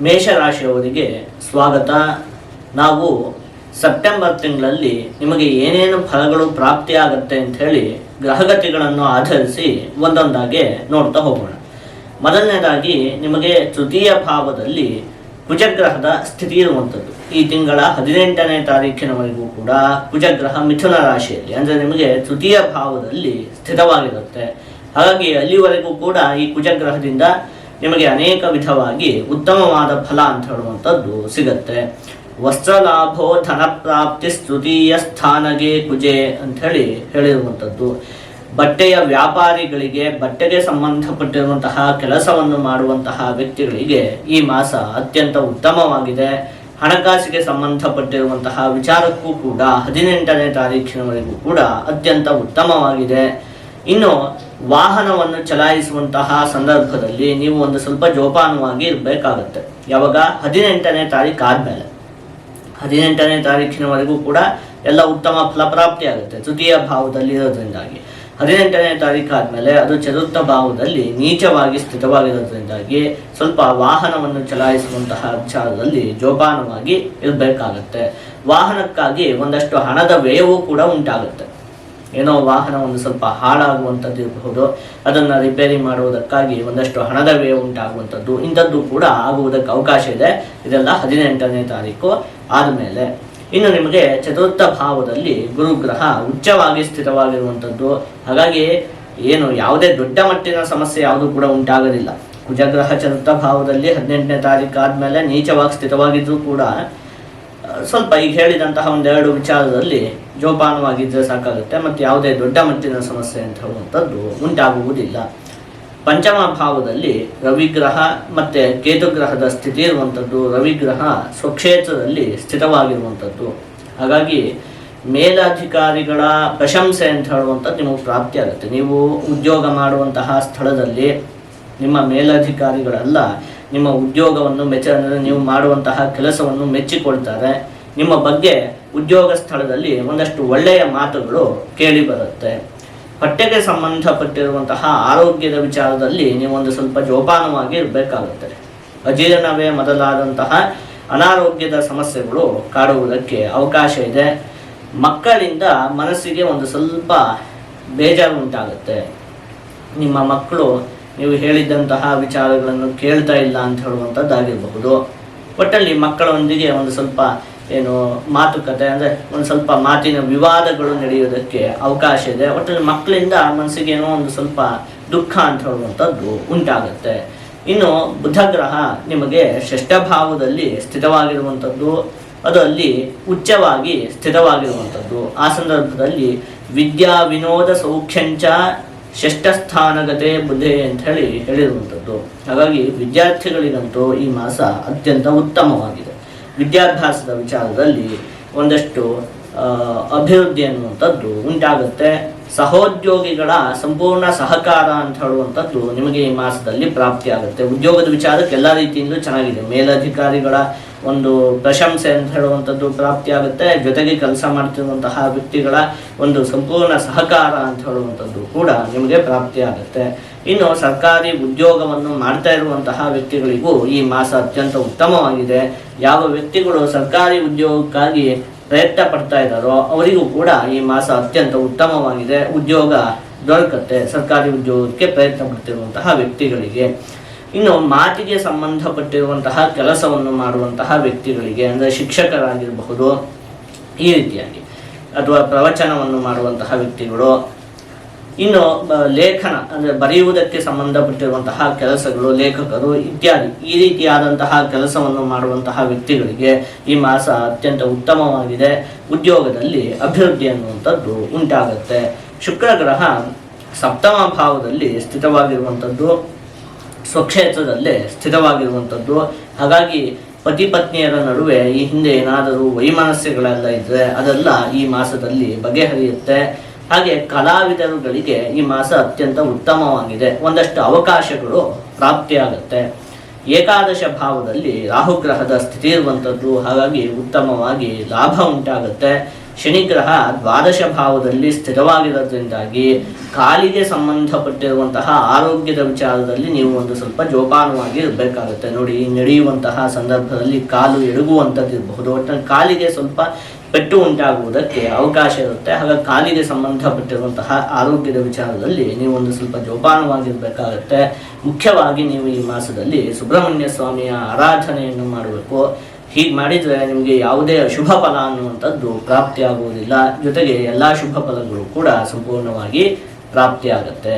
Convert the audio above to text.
ಮೇಷರಾಶಿಯವರಿಗೆ ಸ್ವಾಗತ. ನಾವು ಸೆಪ್ಟೆಂಬರ್ ತಿಂಗಳಲ್ಲಿ ನಿಮಗೆ ಏನೇನು ಫಲಗಳು ಪ್ರಾಪ್ತಿಯಾಗುತ್ತೆ ಅಂತ ಹೇಳಿ ಗ್ರಹಗತಿಗಳನ್ನು ಆಧರಿಸಿ ಒಂದೊಂದಾಗಿ ನೋಡ್ತಾ ಹೋಗೋಣ. ಮೊದಲನೇದಾಗಿ ನಿಮಗೆ ತೃತೀಯ ಭಾವದಲ್ಲಿ ಕುಜಗ್ರಹದ ಸ್ಥಿತಿ ಇರುವಂಥದ್ದು. ಈ ತಿಂಗಳ 18ನೇ ತಾರೀಖಿನವರೆಗೂ ಕೂಡ ಕುಜಗ್ರಹ ಮಿಥುನ ರಾಶಿಯಲ್ಲಿ ಅಂದರೆ ನಿಮಗೆ ತೃತೀಯ ಭಾವದಲ್ಲಿ ಸ್ಥಿತವಾಗಿರುತ್ತೆ. ಹಾಗಾಗಿ ಅಲ್ಲಿವರೆಗೂ ಕೂಡ ಈ ಕುಜಗ್ರಹದಿಂದ ನಿಮಗೆ ಅನೇಕ ವಿಧವಾಗಿ ಉತ್ತಮವಾದ ಫಲ ಅಂತ ಹೇಳುವಂಥದ್ದು ಸಿಗತ್ತೆ. ವಸ್ತ್ರಲಾಭೋ ಧನ ಪ್ರಾಪ್ತಿ ತೃತೀಯ ಸ್ಥಾನಗೆ ಕುಜೆ ಅಂತ ಹೇಳಿರುವಂಥದ್ದು. ಬಟ್ಟೆಯ ವ್ಯಾಪಾರಿಗಳಿಗೆ, ಬಟ್ಟೆಗೆ ಸಂಬಂಧಪಟ್ಟಿರುವಂತಹ ಕೆಲಸವನ್ನು ಮಾಡುವಂತಹ ವ್ಯಕ್ತಿಗಳಿಗೆ ಈ ಮಾಸ ಅತ್ಯಂತ ಉತ್ತಮವಾಗಿದೆ. ಹಣಕಾಸಿಗೆ ಸಂಬಂಧಪಟ್ಟಿರುವಂತಹ ವಿಚಾರಕ್ಕೂ ಕೂಡ 18ನೇ ತಾರೀಖಿನವರೆಗೂ ಕೂಡ ಅತ್ಯಂತ ಉತ್ತಮವಾಗಿದೆ. ಇನ್ನು ವಾಹನವನ್ನು ಚಲಾಯಿಸುವಂತಹ ಸಂದರ್ಭದಲ್ಲಿ ನೀವು ಒಂದು ಸ್ವಲ್ಪ ಜೋಪಾನವಾಗಿ ಇರಬೇಕಾಗತ್ತೆ. ಯಾವಾಗ 18ನೇ ತಾರೀಕು ಆದಮೇಲೆ 18ನೇ ತಾರೀಖಿನವರೆಗೂ ಕೂಡ ಎಲ್ಲ ಉತ್ತಮ ಫಲಪ್ರಾಪ್ತಿ ಆಗುತ್ತೆ ತೃತೀಯ ಭಾವದಲ್ಲಿ ಇರೋದ್ರಿಂದಾಗಿ. 18ನೇ ತಾರೀಕು ಆದಮೇಲೆ ಅದು ಚತುರ್ಥ ಭಾವದಲ್ಲಿ ನೀಚವಾಗಿ ಸ್ಥಿತವಾಗಿರೋದ್ರಿಂದಾಗಿ ಸ್ವಲ್ಪ ವಾಹನವನ್ನು ಚಲಾಯಿಸುವಂತಹ ವಿಚಾರದಲ್ಲಿ ಜೋಪಾನವಾಗಿ ಇರಬೇಕಾಗತ್ತೆ. ವಾಹನಕ್ಕಾಗಿ ಒಂದಷ್ಟು ಹಣದ ವ್ಯಯವೂ ಕೂಡ ಉಂಟಾಗುತ್ತೆ. ಏನೋ ವಾಹನ ಒಂದು ಸ್ವಲ್ಪ ಹಾಳಾಗುವಂಥದ್ದು ಇರಬಹುದು, ಅದನ್ನು ರಿಪೇರಿ ಮಾಡುವುದಕ್ಕಾಗಿ ಒಂದಷ್ಟು ಹಣದ ವ್ಯಯ ಉಂಟಾಗುವಂಥದ್ದು, ಇಂಥದ್ದು ಕೂಡ ಆಗುವುದಕ್ಕೆ ಅವಕಾಶ ಇದೆ. ಇದೆಲ್ಲ 18ನೇ ತಾರೀಕು ಆದಮೇಲೆ. ಇನ್ನು ನಿಮಗೆ ಚತುರ್ಥ ಭಾವದಲ್ಲಿ ಗುರುಗ್ರಹ ಉಚ್ಚವಾಗಿ ಸ್ಥಿತವಾಗಿರುವಂಥದ್ದು. ಹಾಗಾಗಿ ಏನು ಯಾವುದೇ ದೊಡ್ಡ ಮಟ್ಟಿನ ಸಮಸ್ಯೆ ಯಾವುದೂ ಕೂಡ ಉಂಟಾಗೋದಿಲ್ಲ. ಕುಜಗ್ರಹ ಚತುರ್ಥ ಭಾವದಲ್ಲಿ 18ನೇ ತಾರೀಕು ಆದಮೇಲೆ ನೀಚವಾಗಿ ಸ್ಥಿತವಾಗಿದ್ದರೂ ಕೂಡ ಸ್ವಲ್ಪ ಈಗ ಹೇಳಿದಂತಹ ಒಂದೆರಡು ವಿಚಾರದಲ್ಲಿ ಜೋಪಾನವಾಗಿದ್ದರೆ ಸಾಕಾಗುತ್ತೆ. ಮತ್ತು ಯಾವುದೇ ದೊಡ್ಡ ಮಟ್ಟಿನ ಸಮಸ್ಯೆ ಅಂತ ಹೇಳುವಂಥದ್ದು ಉಂಟಾಗುವುದಿಲ್ಲ. ಪಂಚಮ ಭಾವದಲ್ಲಿ ರವಿಗ್ರಹ ಮತ್ತು ಕೇತುಗ್ರಹದ ಸ್ಥಿತಿ ಇರುವಂಥದ್ದು. ರವಿಗ್ರಹ ಸ್ವಕ್ಷೇತ್ರದಲ್ಲಿ ಸ್ಥಿತವಾಗಿರುವಂಥದ್ದು. ಹಾಗಾಗಿ ಮೇಲಧಿಕಾರಿಗಳ ಪ್ರಶಂಸೆ ಅಂತ ಹೇಳುವಂಥದ್ದು ನಿಮಗೆ ಪ್ರಾಪ್ತಿ ಆಗುತ್ತೆ. ನೀವು ಉದ್ಯೋಗ ಮಾಡುವಂತಹ ಸ್ಥಳದಲ್ಲಿ ನಿಮ್ಮ ಮೇಲಧಿಕಾರಿಗಳೆಲ್ಲ ನಿಮ್ಮ ಉದ್ಯೋಗವನ್ನು ನೀವು ಮಾಡುವಂತಹ ಕೆಲಸವನ್ನು ಮೆಚ್ಚಿಕೊಳ್ತಾರೆ. ನಿಮ್ಮ ಬಗ್ಗೆ ಉದ್ಯೋಗ ಸ್ಥಳದಲ್ಲಿ ಒಂದಷ್ಟು ಒಳ್ಳೆಯ ಮಾತುಗಳು ಕೇಳಿ ಬರುತ್ತೆ. ಹೊಟ್ಟೆಗೆ ಸಂಬಂಧಪಟ್ಟಿರುವಂತಹ ಆರೋಗ್ಯದ ವಿಚಾರದಲ್ಲಿ ನೀವು ಒಂದು ಸ್ವಲ್ಪ ಜೋಪಾನವಾಗಿ ಇರಬೇಕಾಗುತ್ತೆ. ಅಜೀರ್ಣವೇ ಮೊದಲಾದಂತಹ ಅನಾರೋಗ್ಯದ ಸಮಸ್ಯೆಗಳು ಕಾಡುವುದಕ್ಕೆ ಅವಕಾಶ ಇದೆ. ಮಕ್ಕಳಿಂದ ಮನಸ್ಸಿಗೆ ಒಂದು ಸ್ವಲ್ಪ ಬೇಜಾರು ಉಂಟಾಗುತ್ತೆ. ನಿಮ್ಮ ಮಕ್ಕಳು ನೀವು ಹೇಳಿದಂತಹ ವಿಚಾರಗಳನ್ನು ಕೇಳ್ತಾ ಇಲ್ಲ ಅಂತ ಹೇಳುವಂಥದ್ದಾಗಿರಬಹುದು. ಒಟ್ಟಲ್ಲಿ ಮಕ್ಕಳೊಂದಿಗೆ ಒಂದು ಸ್ವಲ್ಪ ಮಾತುಕತೆ ಅಂದರೆ ಒಂದು ಸ್ವಲ್ಪ ಮಾತಿನ ವಿವಾದಗಳು ನಡೆಯುವುದಕ್ಕೆ ಅವಕಾಶ ಇದೆ. ಒಟ್ಟಲ್ಲಿ ಮಕ್ಕಳಿಂದ ಮನಸ್ಸಿಗೆ ಒಂದು ಸ್ವಲ್ಪ ದುಃಖ ಅಂತ ಹೇಳುವಂಥದ್ದು ಉಂಟಾಗುತ್ತೆ. ಇನ್ನು ಬುಧಗ್ರಹ ನಿಮಗೆ ಷಷ್ಠ ಭಾವದಲ್ಲಿ ಸ್ಥಿತವಾಗಿರುವಂಥದ್ದು, ಅದು ಅಲ್ಲಿ ಉಚ್ಚವಾಗಿ ಸ್ಥಿತವಾಗಿರುವಂಥದ್ದು. ಆ ಸಂದರ್ಭದಲ್ಲಿ ವಿದ್ಯಾ ವಿನೋದ ಸೌಖ್ಯಂಚ ಷಷ್ಠ ಸ್ಥಾನಗತೆ ಬುಧೆ ಅಂತ ಹೇಳಿರುವಂಥದ್ದು. ಹಾಗಾಗಿ ವಿದ್ಯಾರ್ಥಿಗಳಿಗಂತೂ ಈ ಮಾಸ ಅತ್ಯಂತ ಉತ್ತಮವಾಗಿದೆ. ವಿದ್ಯಾಭ್ಯಾಸದ ವಿಚಾರದಲ್ಲಿ ಒಂದಷ್ಟು ಅಭಿವೃದ್ಧಿ ಅನ್ನುವಂಥದ್ದು ಉಂಟಾಗುತ್ತೆ. ಸಹೋದ್ಯೋಗಿಗಳ ಸಂಪೂರ್ಣ ಸಹಕಾರ ಅಂತ ಹೇಳುವಂಥದ್ದು ನಿಮಗೆ ಈ ಮಾಸದಲ್ಲಿ ಪ್ರಾಪ್ತಿಯಾಗುತ್ತೆ. ಉದ್ಯೋಗದ ವಿಚಾರಕ್ಕೆ ಎಲ್ಲ ರೀತಿಯಿಂದಲೂ ಚೆನ್ನಾಗಿದೆ. ಮೇಲಧಿಕಾರಿಗಳ ಒಂದು ಪ್ರಶಂಸೆ ಅಂತ ಹೇಳುವಂಥದ್ದು ಪ್ರಾಪ್ತಿಯಾಗುತ್ತೆ. ಜೊತೆಗೆ ಕೆಲಸ ಮಾಡ್ತಿರುವಂತಹ ವ್ಯಕ್ತಿಗಳ ಒಂದು ಸಂಪೂರ್ಣ ಸಹಕಾರ ಅಂತ ಹೇಳುವಂಥದ್ದು ಕೂಡ ನಿಮಗೆ ಪ್ರಾಪ್ತಿಯಾಗುತ್ತೆ. ಇನ್ನು ಸರ್ಕಾರಿ ಉದ್ಯೋಗವನ್ನು ಮಾಡ್ತಾ ಇರುವಂತಹ ವ್ಯಕ್ತಿಗಳಿಗೂ ಈ ಮಾಸ ಅತ್ಯಂತ ಉತ್ತಮವಾಗಿದೆ. ಯಾವ ವ್ಯಕ್ತಿಗಳು ಸರ್ಕಾರಿ ಉದ್ಯೋಗಕ್ಕಾಗಿ ಪ್ರಯತ್ನ ಪಡ್ತಾ ಇದ್ದಾರೋ ಅವರಿಗೂ ಕೂಡ ಈ ಮಾಸ ಅತ್ಯಂತ ಉತ್ತಮವಾಗಿದೆ. ಉದ್ಯೋಗ ದೊರಕತ್ತೆ ಸರ್ಕಾರಿ ಉದ್ಯೋಗಕ್ಕೆ ಪ್ರಯತ್ನ ಪಡ್ತಿರುವಂತಹ ವ್ಯಕ್ತಿಗಳಿಗೆ. ಇನ್ನು ಮಾತಿಗೆ ಸಂಬಂಧಪಟ್ಟಿರುವಂತಹ ಕೆಲಸವನ್ನು ಮಾಡುವಂತಹ ವ್ಯಕ್ತಿಗಳಿಗೆ ಅಂದರೆ ಶಿಕ್ಷಕರಾಗಿರಬಹುದು, ಈ ರೀತಿಯಾಗಿ ಅಥವಾ ಪ್ರವಚನವನ್ನು ಮಾಡುವಂತಹ ವ್ಯಕ್ತಿಗಳು, ಇನ್ನು ಲೇಖನ ಅಂದರೆ ಬರೆಯುವುದಕ್ಕೆ ಸಂಬಂಧಪಟ್ಟಿರುವಂತಹ ಕೆಲಸಗಳು, ಲೇಖಕರು ಇತ್ಯಾದಿ ಈ ರೀತಿಯಾದಂತಹ ಕೆಲಸವನ್ನು ಮಾಡುವಂತಹ ವ್ಯಕ್ತಿಗಳಿಗೆ ಈ ಮಾಸ ಅತ್ಯಂತ ಉತ್ತಮವಾಗಿದೆ. ಉದ್ಯೋಗದಲ್ಲಿ ಅಭಿವೃದ್ಧಿ ಅನ್ನುವಂಥದ್ದು ಉಂಟಾಗುತ್ತೆ. ಶುಕ್ರ ಗ್ರಹ ಸಪ್ತಮ ಭಾವದಲ್ಲಿ ಸ್ಥಿತವಾಗಿರುವಂಥದ್ದು, ಸ್ವಕ್ಷೇತ್ರದಲ್ಲೇ ಸ್ಥಿತವಾಗಿರುವಂಥದ್ದು. ಹಾಗಾಗಿ ಪತಿ ಪತ್ನಿಯರ ನಡುವೆ ಈ ಹಿಂದೆ ಏನಾದರೂ ವೈಮನಸ್ಯಗಳೆಲ್ಲ ಇದ್ದರೆ ಅದೆಲ್ಲ ಈ ಮಾಸದಲ್ಲಿ ಬಗೆಹರಿಯುತ್ತೆ. ಹಾಗೆ ಕಲಾವಿದರುಗಳಿಗೆ ಈ ಮಾಸ ಅತ್ಯಂತ ಉತ್ತಮವಾಗಿದೆ. ಒಂದಷ್ಟು ಅವಕಾಶಗಳು ಪ್ರಾಪ್ತಿಯಾಗುತ್ತೆ. ಏಕಾದಶ ಭಾವದಲ್ಲಿ ರಾಹುಗ್ರಹದ ಸ್ಥಿತಿ ಇರುವಂಥದ್ದು. ಹಾಗಾಗಿ ಉತ್ತಮವಾಗಿ ಲಾಭ ಉಂಟಾಗುತ್ತೆ. ಶನಿಗ್ರಹ ದ್ವಾದಶ ಭಾವದಲ್ಲಿ ಸ್ಥಿರವಾಗಿರೋದ್ರಿಂದಾಗಿ ಕಾಲಿಗೆ ಸಂಬಂಧಪಟ್ಟಿರುವಂತಹ ಆರೋಗ್ಯದ ವಿಚಾರದಲ್ಲಿ ನೀವು ಒಂದು ಸ್ವಲ್ಪ ಜೋಪಾನವಾಗಿ ಇರಬೇಕಾಗುತ್ತೆ. ನೋಡಿ, ನಡೆಯುವಂತಹ ಸಂದರ್ಭದಲ್ಲಿ ಕಾಲು ಎಡಗುವಂಥದ್ದು ಇರಬಹುದು, ಒಟ್ಟಿನಲ್ಲಿ ಕಾಲಿಗೆ ಸ್ವಲ್ಪ ಪೆಟ್ಟು ಉಂಟಾಗುವುದಕ್ಕೆ ಅವಕಾಶ ಇರುತ್ತೆ. ಹಾಗಾಗಿ ಕಾಲಿಗೆ ಸಂಬಂಧಪಟ್ಟಿರುವಂತಹ ಆರೋಗ್ಯದ ವಿಚಾರದಲ್ಲಿ ನೀವು ಒಂದು ಸ್ವಲ್ಪ ಜೋಪಾನವಾಗಿರಬೇಕಾಗುತ್ತೆ. ಮುಖ್ಯವಾಗಿ ನೀವು ಈ ಮಾಸದಲ್ಲಿ ಸುಬ್ರಹ್ಮಣ್ಯ ಸ್ವಾಮಿಯ ಆರಾಧನೆಯನ್ನು ಮಾಡಬೇಕು. ಹೀಗೆ ಮಾಡಿದರೆ ನಿಮಗೆ ಯಾವುದೇ ಅಶುಭ ಫಲ ಅನ್ನುವಂಥದ್ದು ಪ್ರಾಪ್ತಿಯಾಗುವುದಿಲ್ಲ, ಜೊತೆಗೆ ಎಲ್ಲ ಶುಭ ಫಲಗಳು ಕೂಡ ಸಂಪೂರ್ಣವಾಗಿ ಪ್ರಾಪ್ತಿಯಾಗುತ್ತೆ.